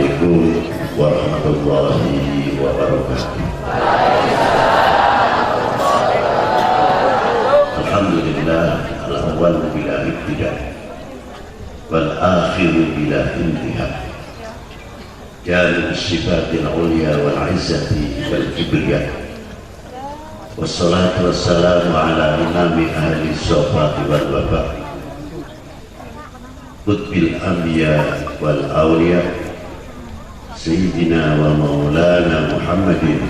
Assalamualaikum warahmatullahi wabarakatuh. Alhamdulillah, al-awwal bila ibtida wal akhiru bila intiha. Jami sifatil ulya wal izzati wal kibriya. Wassalatu wassalamu ala imami ahli sofati wal wafa, qutbil anbiya wal awliya, sayyidina wa maulana Muhammadin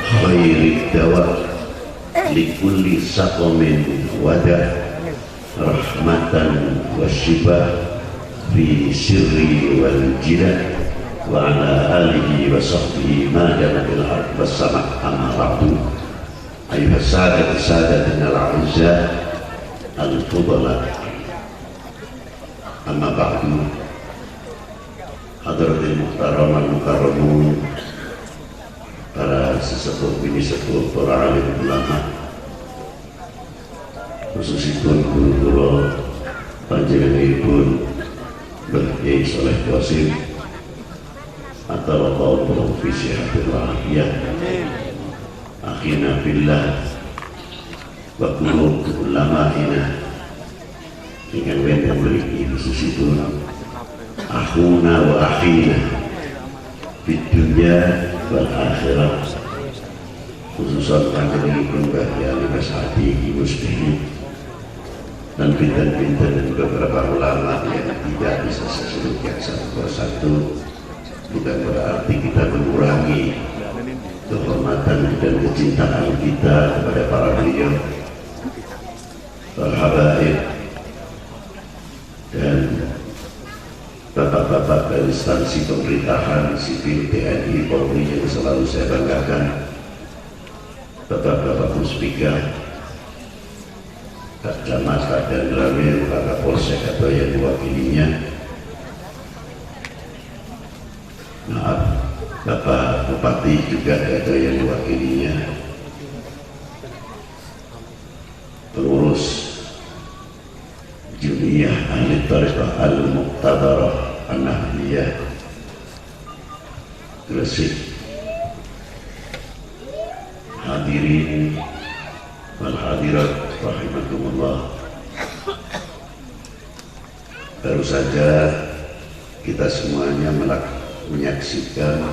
khairid dawa likulli saqamin wada, rahmatan wa shifa fi sirri wal jila, wa ala alihi wa sahbihi ma dana bil ard was sama. Amma ba'du, ayuhas sadatuna al-a'izza al-fudala. Amma ba'du, hadratil muhtaram al-mukarramun, para sesepuh bini sepuh, para alim ulama, khususipun guru kula panjenenganipun Mbah Kyai Saleh Qasim atau kaum visi hafizah ya akhina billah wa qulub ulama'ina ingkang wonten mriki khususipun akhuna wa akhina fid dunya wal akhirah, khususan panjenenganipun Mbah Kyai Mas Hadi Muslimin dan pinten-pinten dan beberapa ulama yang tidak bisa sesebutkan satu persatu. Bukan berarti kita mengurangi kehormatan dan kecintaan kita kepada para beliau, para habaib dan bapak-bapak dari instansi pemerintahan sipil, TNI, Polri yang selalu saya banggakan, bapak-bapak muspika, Kak Camat, Kak Danramil, Kak Polsek atau yang diwakilinya, maaf, Bapak Bupati juga ada yang diwakilinya, pengurus Jum'iyah Ahli Tariqah Al-Muqtadarah An-Nahliyah Gresik, hadirin wal hadirat rahimakumullah. Baru saja kita semuanya menyaksikan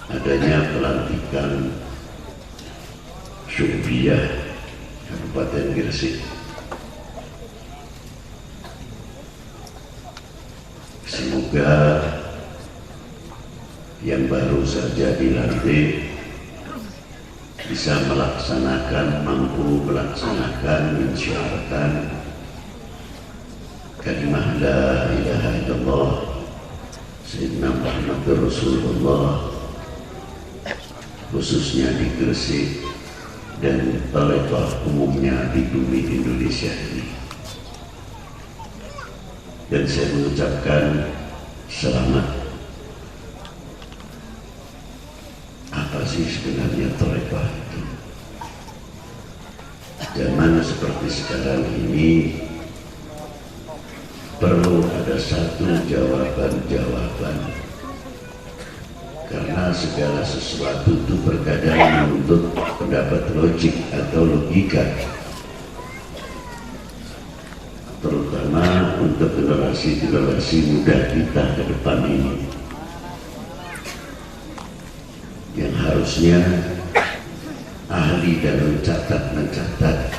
adanya pelantikan Syu'biyah Kabupaten Gresik. Semoga yang baru saja dilantik bisa mampu melaksanakan, mensyiarkan kalimah la ilaha illallah Sayyidina Muhammadur Rasulullah, khususnya di Gresik dan Tariqah umumnya di bumi Indonesia ini. Dan saya mengucapkan selamat. Apa sih sebenarnya Tariqah itu? Zaman seperti sekarang ini perlu ada satu jawaban, karena segala sesuatu itu terkadang menuntut pendapat logik atau logika, terutama untuk generasi muda kita ke depan ini, yang harusnya ahli dalam mencatat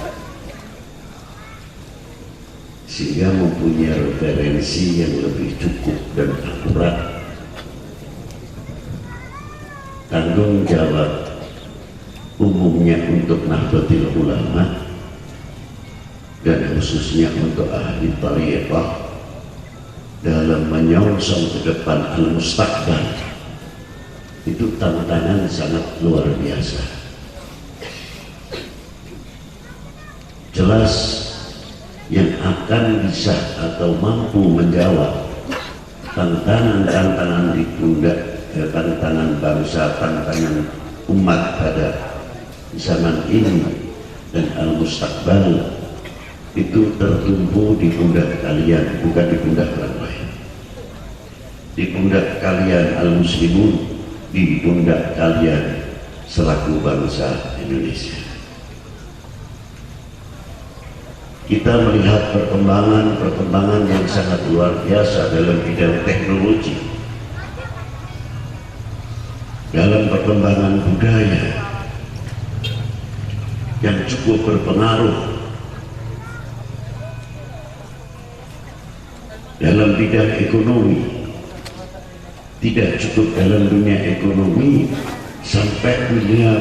sehingga mempunyai referensi yang lebih cukup dan akurat. Tanggung jawab umumnya untuk Nahdlatul Ulama dan khususnya untuk ahli tariqah dalam menyongsong ke depan al-mustaqbal itu tantangan sangat luar biasa. Jelas yang akan bisa atau mampu menjawab tantangan-tantangan di pundak, tantangan bangsa, tantangan umat pada zaman ini dan al-mustaqbal itu tertumpu di pundak kalian, bukan di pundak orang lain. di pundak kalian al-muslimun, di pundak kalian selaku bangsa Indonesia. Kita melihat perkembangan yang sangat luar biasa dalam bidang teknologi, dalam perkembangan budaya yang cukup berpengaruh, dalam bidang ekonomi. Tidak cukup dalam dunia ekonomi, sampai dunia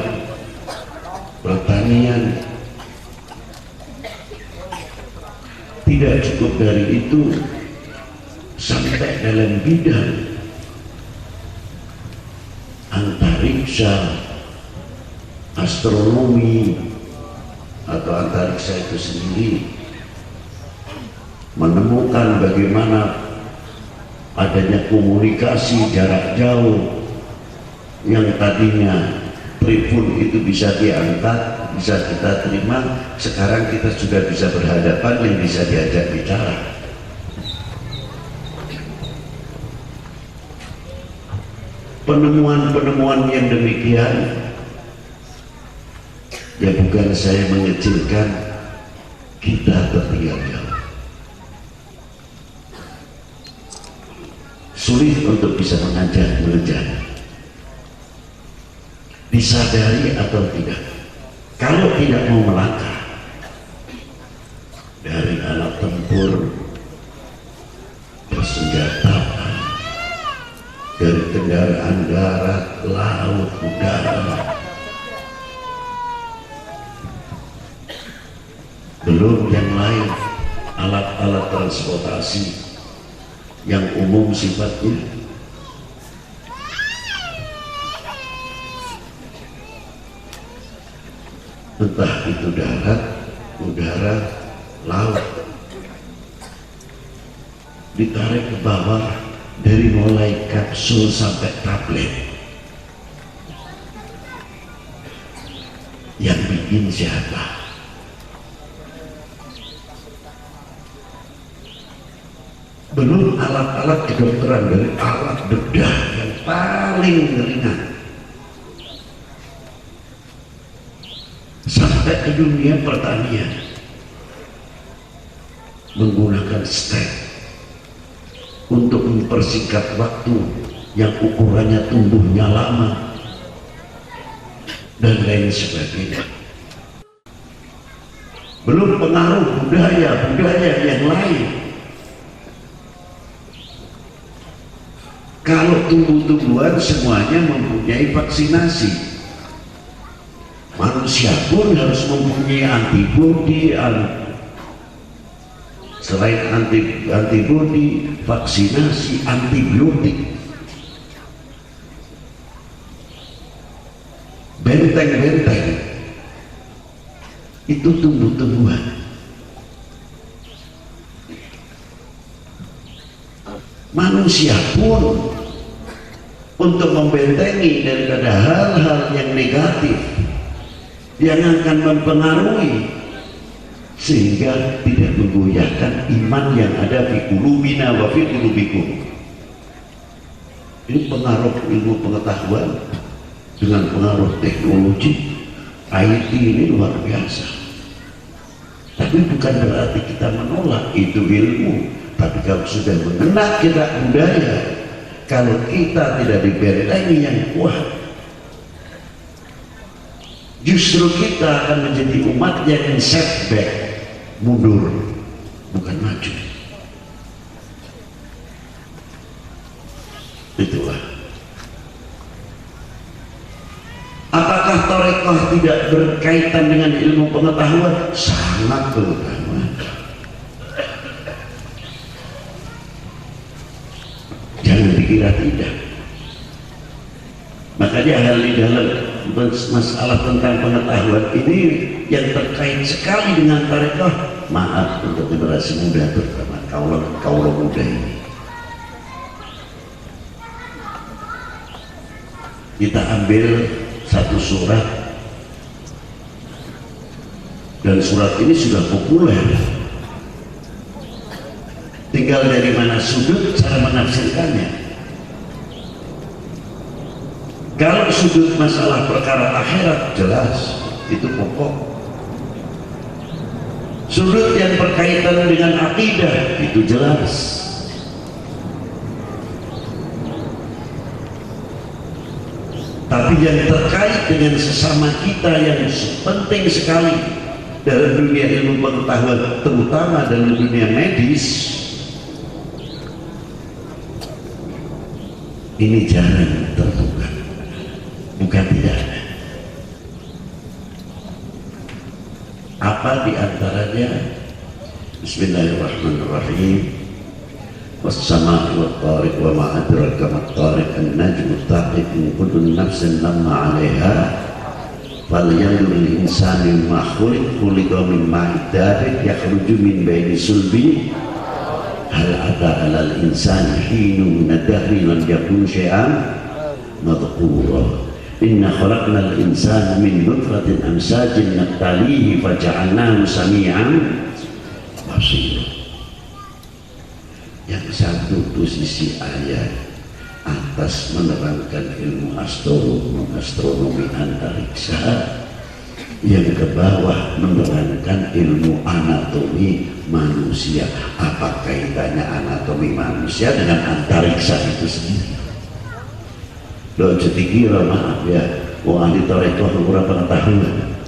pertanian. Tidak cukup dari itu, sampai dalam bidang antariksa, astronomi atau antariksa itu sendiri, menemukan bagaimana adanya komunikasi jarak jauh yang tadinya telepon itu bisa diangkat, bisa kita terima, sekarang kita sudah bisa berhadapan, yang bisa diajak bicara. Penemuan-penemuan yang demikian, ya bukan saya mengecilkan, kita tertinggal jauh. Sulit untuk bisa mengejar, disadari atau tidak. Kalau tidak mau melangkah dari alat tempur, persenjataan, dari kendaraan darat, laut, udara, belum yang lain, alat-alat transportasi yang umum sifatnya, entah itu darat, udara, laut, ditarik ke bawah, dari mulai kapsul sampai tablet. Yang bikin siapa? Belum alat-alat kedokteran, dari alat bedah yang paling ringan sampai ke dunia pertanian, menggunakan stek untuk mempersingkat waktu yang ukurannya tumbuhnya lama dan lain sebagainya. Belum pengaruh budaya yang lain. Kalau tumbuh-tumbuhan semuanya mempunyai vaksinasi, manusia pun harus mempunyai antibodi. Selain antibodi, vaksinasi, antibiotik, benteng-benteng, itu tumbuh-tumbuhan. Manusia pun untuk membentengi daripada hal-hal yang negatif yang akan mempengaruhi, sehingga tidak menggoyahkan iman yang ada di qulubina wa fi qulubikum. Ini pengaruh ilmu pengetahuan dengan pengaruh teknologi IT ini luar biasa. Tapi bukan berarti kita menolak itu ilmu. Tapi kalau sudah mengena kita budaya, kalau kita tidak dibentengi yang kuat, justru kita akan menjadi umat yang setback, mundur, bukan maju. Itulah. Apakah tarekat tidak berkaitan dengan ilmu pengetahuan? Sangat berkaitan. Jangan dikira tidak. Makanya hal di dalam masalah tentang pengetahuan ini yang terkait sekali dengan tarekat. Maaf untuk generasi muda, terutama kaulah muda ini. Kita ambil satu surat, dan surat ini sudah populer. Tinggal dari mana sudut cara menafsirkannya. Kalau sudut masalah perkara akhirat jelas itu pokok. Sudut yang berkaitan dengan akidah itu jelas. Tapi yang terkait dengan sesama kita yang penting sekali dalam dunia ilmu pengetahuan, terutama dalam dunia medis, ini jarang terbuka. Bukan tidak ada. Apa diantaranya? Bismillahirrahmanirrahim. Was-samaa'i wat-tariq wa ma adraka mat-tariq an-najmu at-thaqib in kullu nafsin lamma 'alaiha falyanzur al-insanu mimma khuliqa min ma'in dafiq yakhruju min bayni sulbi hal ata 'alal insani hinun min ad-dahri lam yakun syai'an madhkura. Inna khalaqnal insana min nutfatin amsajin nabtalihi faja'alnahu sami'an basira. Yang satu posisi ayat atas menerangkan ilmu astronomi antariksa, yang ke bawah menerangkan ilmu anatomi manusia. Apa kaitannya anatomi manusia dengan antariksa itu sendiri? Loh, jadi kira maaf ya, wong ahli tarekat berapa pengetahuan,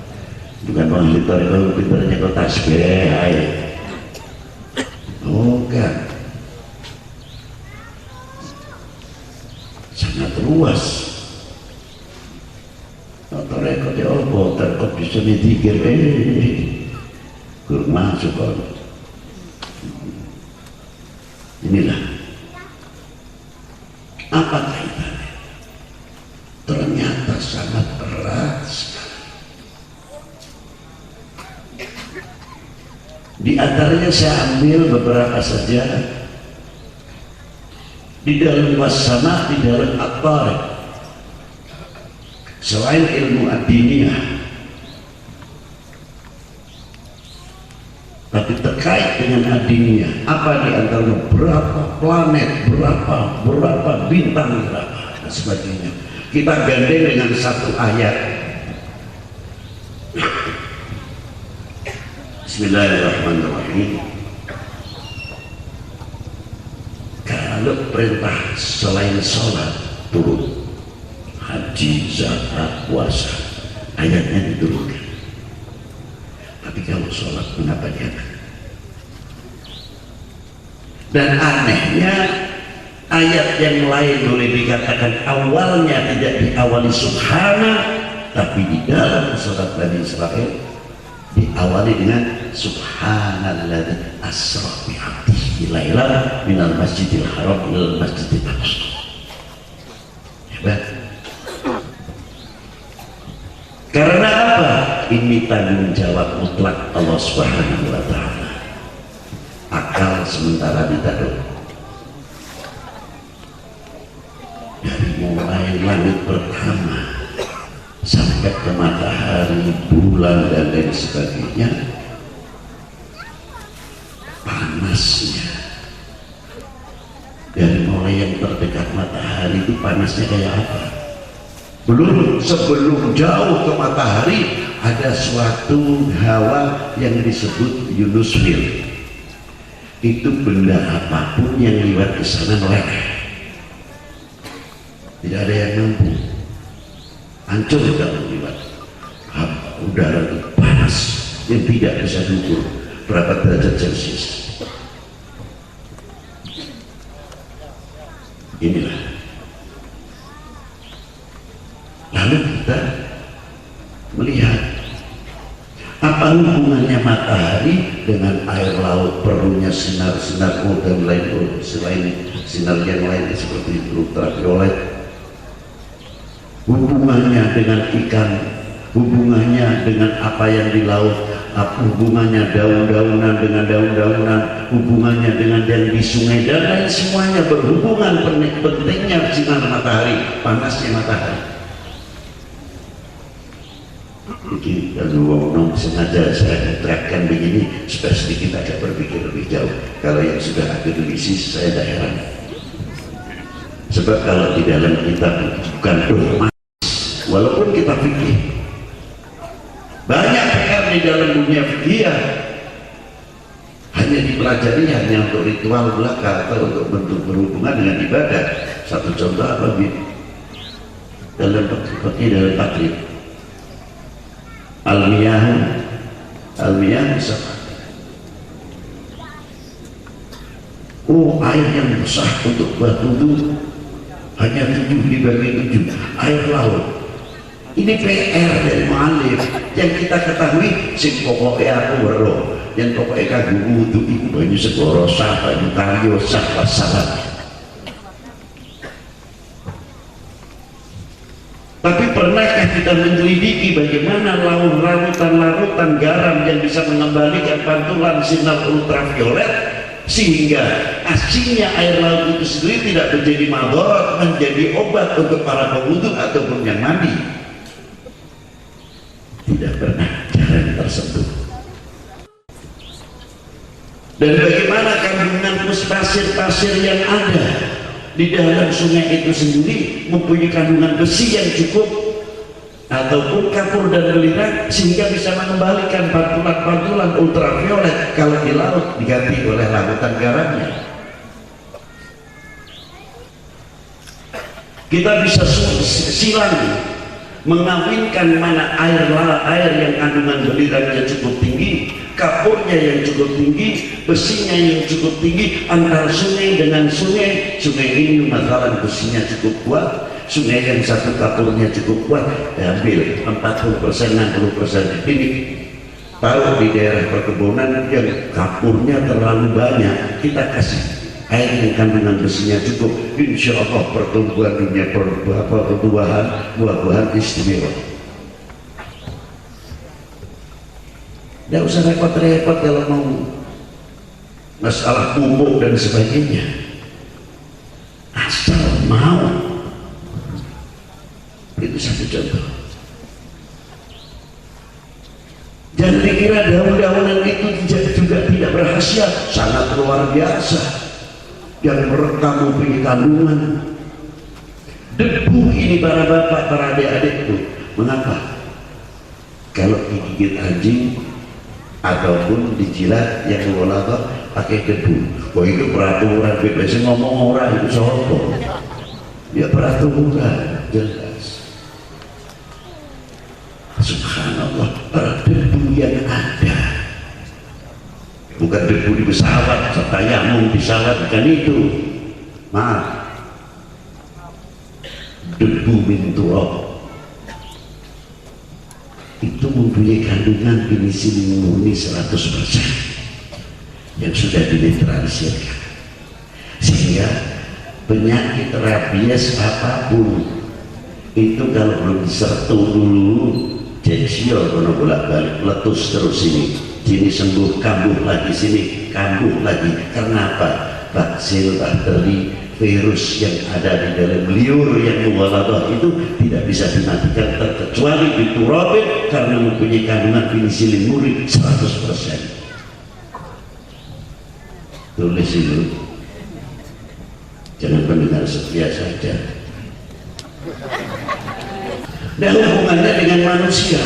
bukan wong ahli tarekat pintarnya kok tasbih aja. Oh kan, sangat luas. Tarekat ya Allah, tarekat bisa dikir, kurang masuk kalau. Inilah apa kaitannya? Ternyata sangat berat sekali. Di antaranya saya ambil beberapa saja. Di dalam wasana, di dalam at-tariq, selain ilmu ad-diniyah, tapi terkait dengan ad-diniyah, apa di antaranya berapa planet, berapa bintang, berapa dan sebagainya. Kita gandeng dengan satu ayat. Bismillahirrahmanirrahim. Kalau perintah selain sholat turun, haji, zakat, puasa, ayatnya diturunkan. Tapi kalau sholat mengapa jangan? Dan anehnya ayat yang lain boleh dikatakan awalnya tidak diawali subhana, tapi di dalam surat Bani Israel diawali dengan subhanalladzi asra bi 'abdihi lailan minal masjidil haram ilal masjidil aqsa. Hebat. Karena apa? Ini tanggung jawab mutlak Allah Subhanahu wa ta'ala. Akal sementara ditaruh. Dari mulai langit pertama sampai ke matahari, bulan dan lain sebagainya, panasnya dari mulai yang terdekat matahari itu panasnya kayak apa? Sebelum jauh ke matahari ada suatu hawa yang disebut ionosfer. Itu benda apapun yang lewat ke sana meleleh. Tidak ada yang mampu, hancur kalau lewat. Udara itu panas yang tidak bisa diukur berapa derajat Celcius. Inilah. Lalu kita melihat apa hubungannya matahari dengan air laut, perlunya sinar-sinar dan lain selain sinar yang lain seperti ultraviolet. Hubungannya dengan ikan, hubungannya dengan apa yang di laut, hubungannya daun-daunan dengan daun-daunan, hubungannya dengan yang di sungai dan lain semuanya berhubungan. Pentingnya sinar matahari, panasnya matahari. Jadi kalau sengaja saya terangkan begini supaya sedikit agak berpikir lebih jauh. Kalau yang sudah akademisis saya dah heran. Sebab kalau di dalam kitab bukan dogma walaupun kita fikih banyak PR di dalam dunia fikih hanya dipelajari hanya untuk ritual belaka atau untuk bentuk berhubungan dengan ibadah. Satu contoh apa dalam fikih dalam takrib almiyah bisa air yang sah untuk buat wudu hanya 7 dibagi 7 air laut. Ini PR dari mu'alif yang kita ketahui sing pokoknya aku weruh yang pokoknya kagum wudu itu banyu segoro sah banyu kayu sah pasaran. Tapi pernahkah kita menyelidiki bagaimana larutan garam yang bisa mengembalikan pantulan sinar ultraviolet sehingga asinnya air laut itu sendiri tidak menjadi madharat, menjadi obat untuk para pewudu ataupun yang mandi? Tidak pernah jalan tersebut. Dan bagaimana kandungan pasir-pasir yang ada di dalam sungai itu sendiri mempunyai kandungan besi yang cukup ataupun kapur dan belerang sehingga bisa mengembalikan pantulan-pantulan ultraviolet kalau di laut diganti oleh larutan garamnya. Kita bisa silang mengawinkan mana air yang kandungan belerangnya cukup tinggi, kapurnya yang cukup tinggi, besinya yang cukup tinggi antara sungai dengan sungai. Sungai ini masalah besinya cukup kuat, sungai yang satu kapurnya cukup kuat, ambil 40%, 60%. Ini tahu di daerah perkebunan yang kapurnya terlalu banyak, kita kasih air yang kandungan besinya cukup, insya Allah pertumbuhan dunia buah-buahan istimewa. Tidak usah repot-repot kalau mau masalah pupuk dan sebagainya, asal mau. Itu satu contoh. Jangan dikira daun-daunan itu juga tidak berhasil, sangat luar biasa. Yang merekam mempunyai kandungan debu ini para bapak, para adik-adikku. Mengapa? Kalau digigit anjing ataupun dijilat yang mengolahkan pakai debu, itu peraturan biasa ngomong orang itu sopo ya, peraturan jelas. Subhanallah, debu yang ada, bukan debu di pesawat, tayamum di pesawat, bukan itu. Maaf, debu min turab itu mempunyai kandungan penisilin murni 100% yang sudah dinetralisirkan, sehingga penyakit rabies apapun itu kalau belum disertu dulu jensio kalau bolak-balik letus terus sini sembuh, kambuh lagi sini, kambuh lagi. Karena apa? Baksil, bakteri, virus yang ada di dalam liur yang mughaladah itu tidak bisa dimatikan terkecuali diturabin karena mempunyai kandungan penisilin murni 100%. Tulis itu, jangan pendengar setia saja. Dan hubungannya dengan manusia.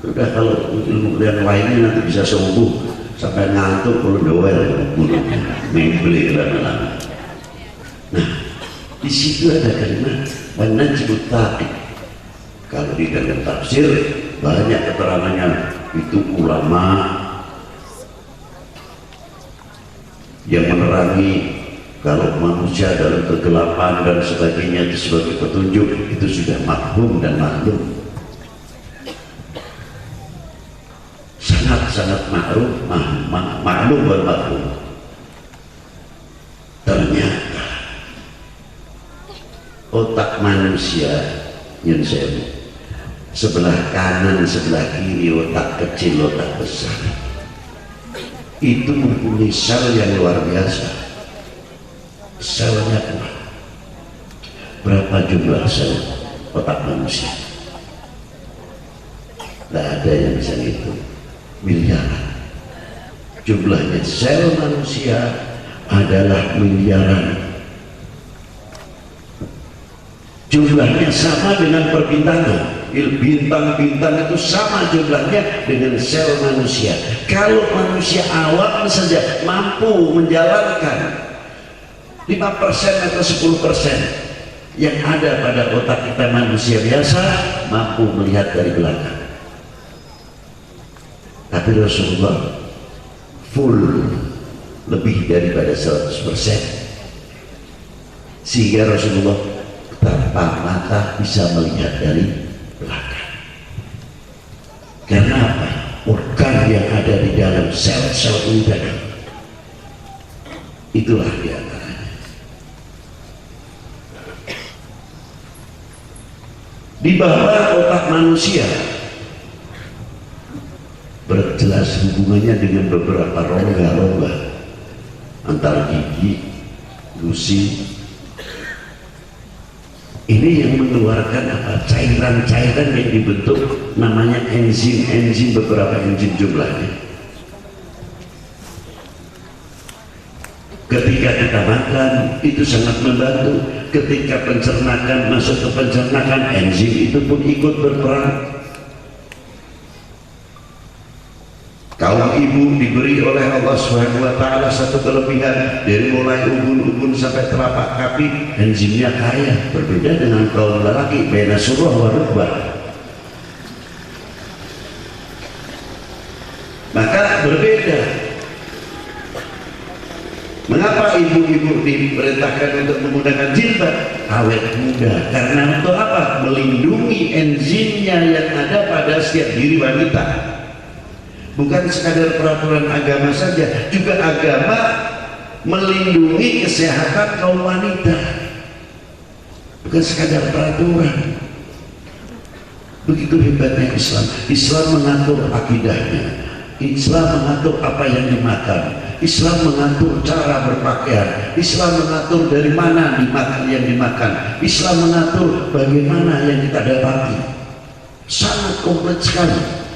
Udah kalau ilmu yang lainnya nanti bisa sembuh sampai ngantuk kalau doer membeli lama-lama. Nah, di situ ada kalimat wanajibut taqiq. Kalau di dalam tafsir banyak keterangannya, itu ulama yang menerangi kalau manusia dalam kegelapan dan sebagainya itu sebagai petunjuk, itu sudah maklum dan maklum. Sangat maklum dan maklum. Ternyata otak manusia yang saya sebelah kanan, sebelah kiri, otak kecil, otak besar itu mempunyai sel yang luar biasa. Selnya kuat. Berapa jumlah sel otak manusia? Tidak ada yang bisa ngitung. Miliaran. Jumlahnya sel manusia adalah miliaran. jumlahnya sama dengan perbintangan. Bintang-bintang itu sama jumlahnya dengan sel manusia. Kalau manusia awam saja mampu menjalankan 5% atau 10% yang ada pada otak kita manusia biasa, mampu melihat dari belakang. Tapi Rasulullah full, lebih daripada 100%, sehingga Rasulullah tanpa mata bisa melihat dari belakang. Karena apa? Organ yang ada di dalam sel-sel ini tadi, itulah di antaranya. Di bawah otak manusia berjelas hubungannya dengan beberapa rongga-rongga antara gigi, gusi. Ini yang mengeluarkan apa? Cairan-cairan yang dibentuk, namanya enzim-enzim, beberapa enzim jumlahnya. Ketika kita makan itu sangat membantu. Ketika pencernakan masuk ke pencernakan, enzim itu pun ikut berperan. Kaum ibu diberi oleh Allah SWT satu kelebihan, dari mulai ubun-ubun sampai telapak kaki enzimnya kaya, berbeda dengan kaum lelaki. Bena surah wa rukbah. Maka berbeda. Mengapa ibu-ibu diperintahkan untuk menggunakan jilbab? Awet muda. Karena untuk apa? Melindungi enzimnya yang ada pada setiap diri wanita. Bukan sekadar peraturan agama saja, juga agama melindungi kesehatan kaum wanita. Bukan sekadar peraturan. Begitu hebatnya Islam. Islam mengatur akidahnya, Islam mengatur apa yang dimakan, Islam mengatur cara berpakaian, Islam mengatur dari mana dimakan yang dimakan, Islam mengatur bagaimana yang kita dapati. Sangat komplit sekali.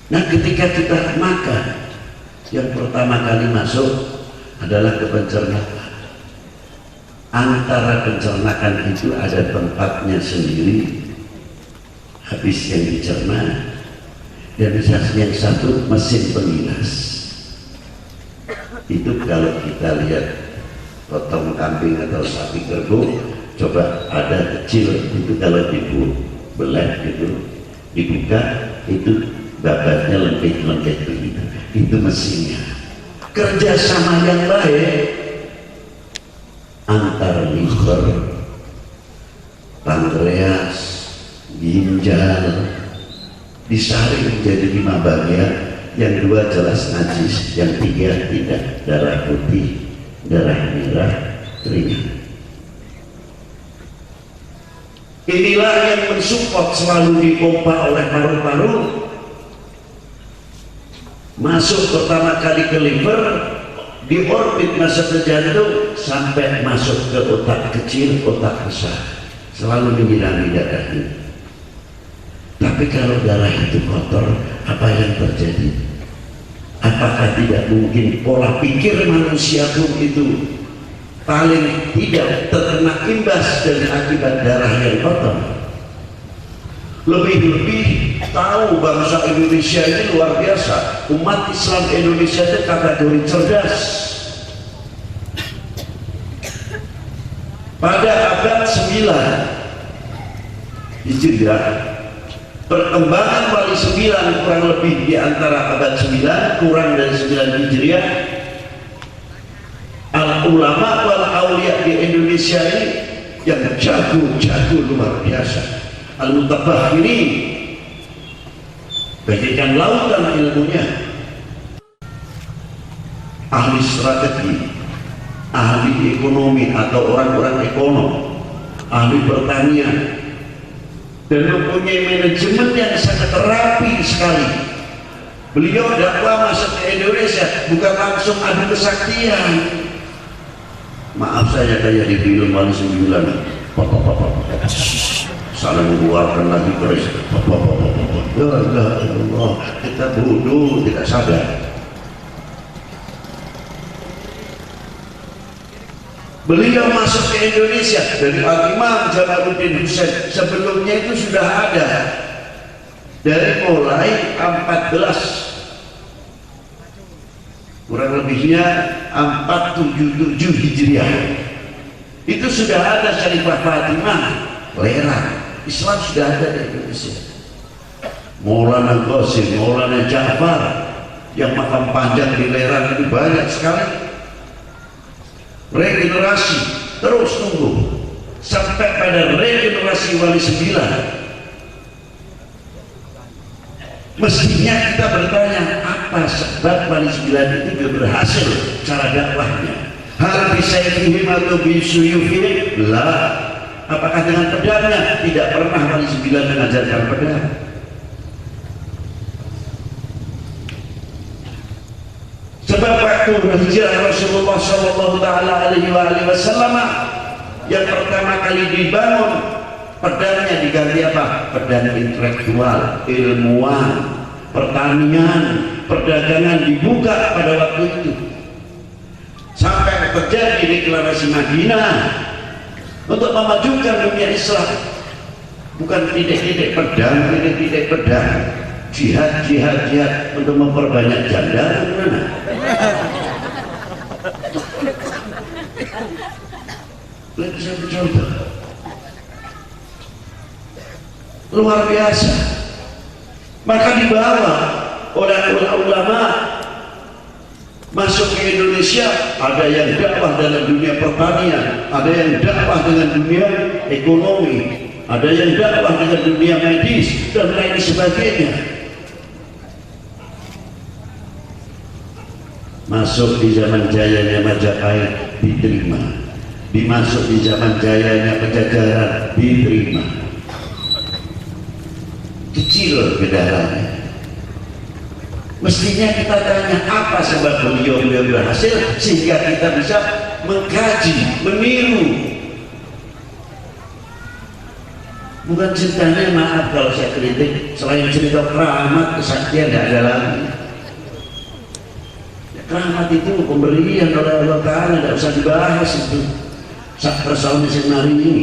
Nah, ketika kita makan, yang pertama kali masuk adalah ke pencernakan. Antara pencernakan itu ada tempatnya sendiri, habis yang dicerna, dan yang satu mesin pengilas. Itu kalau kita lihat potong kambing atau sapi kerbau, coba ada kecil itu, kalau dibelah gitu, dibuka itu babatnya lembek-lembek begitu. Itu mesinnya. Kerjasama yang baik antar liver, pankreas, ginjal disaring menjadi 5 bagian. Yang 2 jelas najis, yang 3 tidak, darah putih, darah merah, keringat. Inilah yang mensupport, selalu dipompa oleh paru-paru. Masuk pertama kali ke liver, di orbit masuk ke jantung, sampai masuk ke otak kecil, otak besar, selalu menyirami darah ini. Tapi kalau darah itu kotor, apa yang terjadi? Apakah tidak mungkin pola pikir manusia pun itu paling tidak terkena imbas dari akibat darah yang kotor? Lebih-lebih tahu bangsa Indonesia ini luar biasa. Umat Islam Indonesia itu kategori cerdas. Pada abad 9 Hijriah, perkembangan wali 9 kurang lebih di antara abad 9 kurang dari 9 Hijriah, al-ulama wal aulia di Indonesia ini yang jago-jago luar biasa. Al-Mutabakhirin bagaikan lautan ilmunya, ahli strategi, ahli ekonomi atau orang-orang ekonom, ahli pertanian, dan mempunyai manajemen yang sangat rapi sekali. Beliau dakwah masuk ke Indonesia bukan langsung adu kesaktian. Maaf, saya kayak di film Wali 9, saling mengeluarkan lagi keris, ya Allah, kita bodoh, tidak sadar. Beliau masuk ke Indonesia dari Al-Imam Jamaluddin Husain. Sebelumnya itu sudah ada dari mulai 14 kurang lebihnya 477 Hijriah itu sudah ada Syarifah Fatimah Lerang. Islam sudah ada di Indonesia. Maulana Qasim, Maulana Ja'far yang makam panjang di Lerang itu banyak sekali. Regenerasi terus tumbuh sampai pada regenerasi Wali Sembilan. Mestinya kita bertanya, apa sebab Wali Sembilan itu berhasil cara dakwahnya? Hal bisayfihim atau bisuyufihim? Lah, apakah dengan pedangnya? Tidak pernah Wali Sembilan mengajarkan pedang. Sebab waktu hijrah Rasulullah Shallallahu Alaihi Wasallam yang pertama kali dibangun, pedangnya diganti apa? Pedang intelektual, ilmuwan, pertanian, perdagangan dibuka pada waktu itu. Sampai terjadi deklarasi Madinah untuk memajukan dunia Islam. Bukan titik-titik pedang, titik-titik pedang. Jihad untuk memperbanyak janda, gimana? Lihat saya mencoba. Luar biasa. Maka dibawa oleh ulama masuk ke Indonesia. Ada yang dakwah dalam dunia pertanian, ada yang dakwah dengan dunia ekonomi, ada yang dakwah dengan dunia medis dan lain sebagainya. Masuk di zaman jayanya Majapahit diterima, dimasuk di zaman jayanya Pajajaran diterima. Kecil kedatangannya. Mestinya kita tanya apa sebab beliau berhasil sehingga kita bisa mengkaji, meniru. Bukan ceritanya, maaf kalau saya kritik, selain cerita keramat, kesaktian tidak ada lagi. Rahmat itu pemberian oleh Allah Ta'ala, tidak usah dibahas itu persoalan hari ini.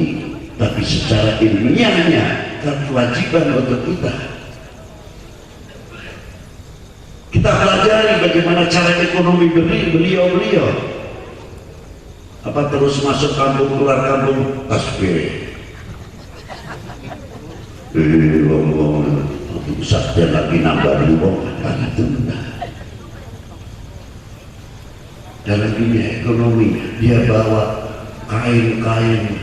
Tapi secara ilmiahnya kewajiban untuk kita pelajari bagaimana cara ekonomi beliau. Apa terus masuk kampung keluar kampung tasbih, kesaktian lagi nambah dulu, itu enggak. Dalam dunia ekonomi dia bawa kain-kain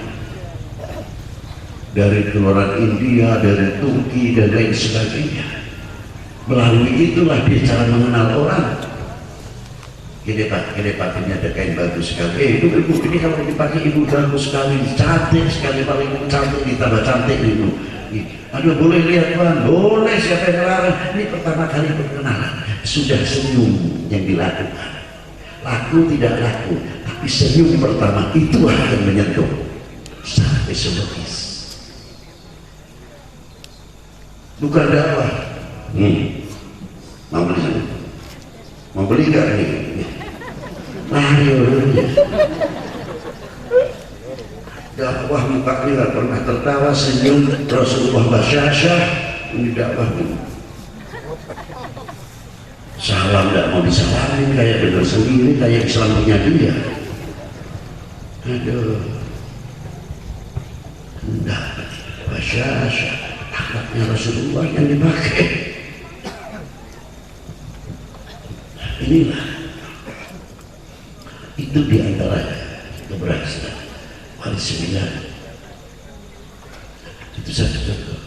dari keluaran India, dari Turki dan lain sebagainya. Melalui itulah dia cara mengenal orang. Gini pak, ini ada kain bagus sekali. Ibu, ini kalau dipakai ibu bagus sekali, cantik sekali, paling cantik, ditambah cantik ibu. Aduh, boleh lihat Tuhan? Boleh, siapa yang melarang? Ini pertama kali perkenalan, sudah senyum yang dilakukan. Laku tidak laku, tapi senyum pertama itu akan menyentuh secara psikologis. Bukan dakwah. Mau beli nggak ini? Lari orangnya. Dakwah mukanya nggak pernah tertawa, senyum, Rasulullah basyasyah. Ini dakwah ini. Salam tidak mau disalamin, kayak benar sendiri, kayak Islam punya dia. Aduh, enggak, basyasyah, akhlaknya Rasulullah yang dipakai. Inilah itu diantaranya keberhasilan Wali Sembilan. Itu satu contoh.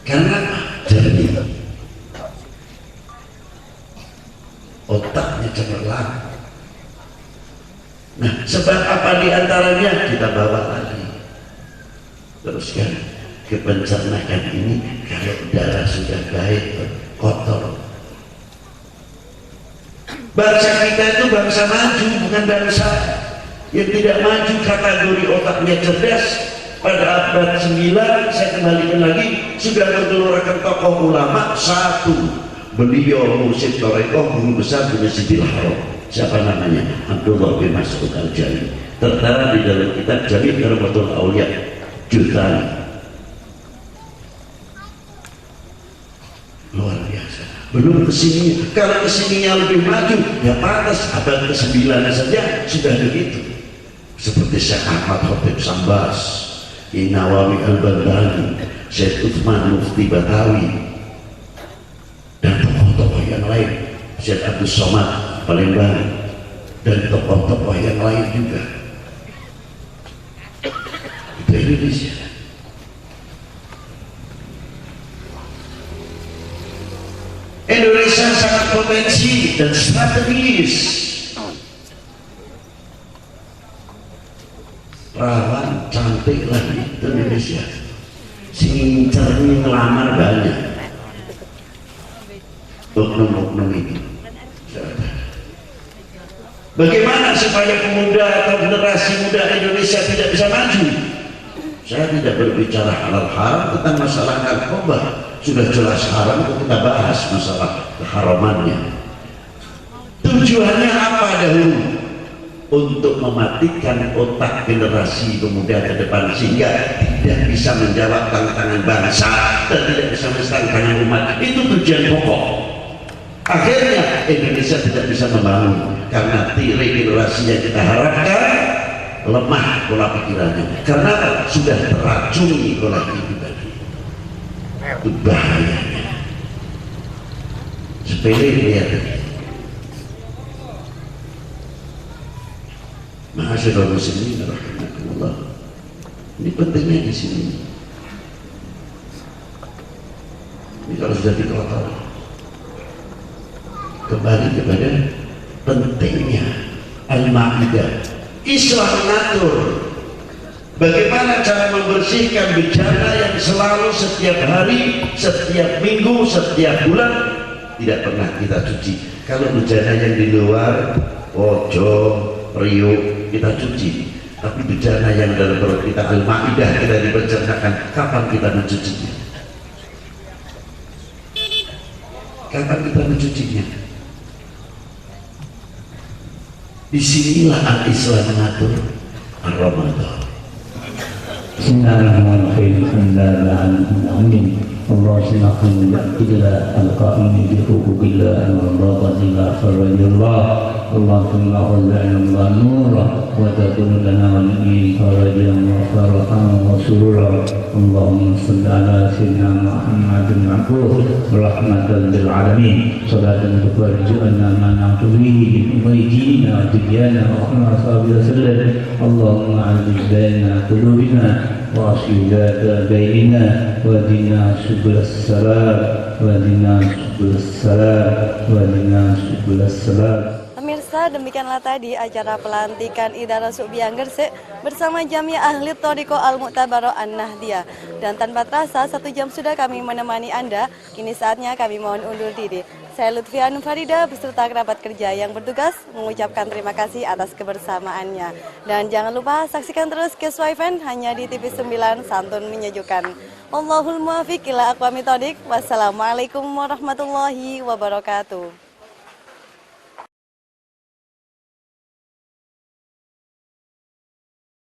Karena jernih, otaknya cemerlang. Nah, sebab apa diantaranya kita bawa lagi. Teruskan ke pencernaan ini. Kalau darah sudah baik, kotor. Bangsa kita itu bangsa maju, bukan bangsa yang tidak maju. Kategori otaknya cerdas. Pada abad 9, saya kembalikan lagi, sudah mengeluarkan tokoh ulama. Satu, beliau Mursyid Thorekoh, guru besar di Masjidil Haram. siapa namanya? Abdullah bin Mas'ud Al-Jami, tertera di dalam kitab Jami' Karamatul Auliya jutaan. Luar biasa. Belum kesini, kalau kesininya lebih maju ya pantas abad ke-9 saja sudah begitu. Seperti Syekh Ahmad Khatib Sambas, Nawawi Al-Bandani, Syekh Utsman Mufti Batawi, dan tokoh-tokoh yang lain, Syekh Abdul Somad Palembang, dan tokoh-tokoh yang lain juga. Itu Indonesia. Indonesia sangat potensi dan strategis. Perawan cantik lagi itu Indonesia. Sincernya ngelamar banyak. Oknum-oknum itu. Bagaimana supaya pemuda atau generasi muda Indonesia tidak bisa maju? Saya tidak berbicara halal haram tentang masalah narkoba. Sudah jelas haram, itu kita bahas masalah keharamannya. Tujuannya apa dahulu? Untuk mematikan otak generasi pemuda ke depan sehingga tidak bisa menjawab tantangan bangsa dan tidak bisa menjawab tantangan umat. Itu tujuan pokok. Akhirnya Indonesia tidak bisa membangun karena regenerasi yang kita harapkan lemah pola pikirannya. Karena sudah teracuni oleh itu tadi. Itu bahayanya. Sepele lihat. Ma'asyiral muslimin rahimakumullah. Ini pentingnya di sini. Ini kalau sudah dikelola kembali kepada pentingnya Al-Ma'idah. Islam mengatur bagaimana cara membersihkan bejana yang selalu setiap hari, setiap minggu, setiap bulan tidak pernah kita cuci. Kalau bejana yang di luar, ojo, riuk, kita cuci. Tapi bejana yang dalam perut kita, Al-Ma'idah, kita dipercernakan, kapan kita mencucinya? Kapan kita mencucinya? Disinilah al-Islam mengatur Ramadan. Bismillahirrahmanirrahim. Alhamdulillah. Allah semakin ila al-qa'imi bi huquqillah al-Ramadan ila farajullah. Allahumma khallana wa nura wa takun lana wa ni'min farajan wa farahan wa surura. Allahumma salli ala sayyidina Muhammadin abduh rahmatan lil alamin. Salatan tufarriju'ana ma na'tuhi bi wajhina wa tibyana wa ahna sahabi sallallahu. Allahumma aziz baina qulubina wa asyidata bainina wa dina subul salam wa dina subul salam wa dina subul salam. Pemirsa, demikianlah tadi acara pelantikan Idara Subiang Gresik bersama Jami' Ahli Thoriqah Al-Mu'tabarah An-Nahdiyah. Dan tanpa terasa 1 jam sudah kami menemani Anda. Kini saatnya kami mohon undur diri. Saya Lutfia Farida beserta kerabat kerja yang bertugas mengucapkan terima kasih atas kebersamaannya. Dan jangan lupa saksikan terus Kiswah Event hanya di TV 9 Santun Menyejukkan. Allahul muwaffiq ila aqwamit thoriq. Wassalamualaikum warahmatullahi wabarakatuh.